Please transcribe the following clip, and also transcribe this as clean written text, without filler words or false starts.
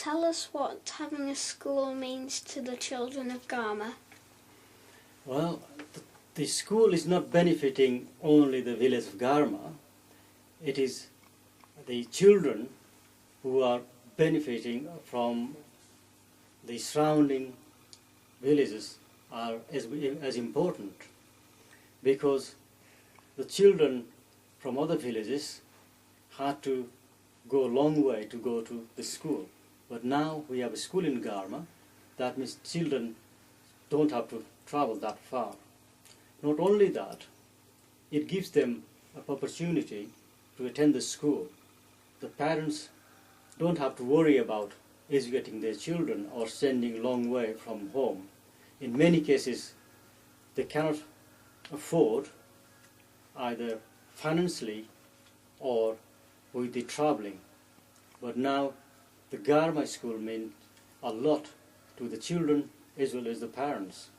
tell us what having a school means to the children of Garma. Well, the school is not benefiting only the village of Garma. It is the children who are benefiting from the surrounding villages are as important, because the children from other villages had to go a long way to go to the school. But now we have a school in Garma. That means children don't have to travel that far. Not only that, it gives them an opportunity to attend the school. The parents don't have to worry about educating their children or sending a long way from home. In many cases, they cannot afford either financially or with the traveling. But now the Garma school means a lot to the children as well as the parents.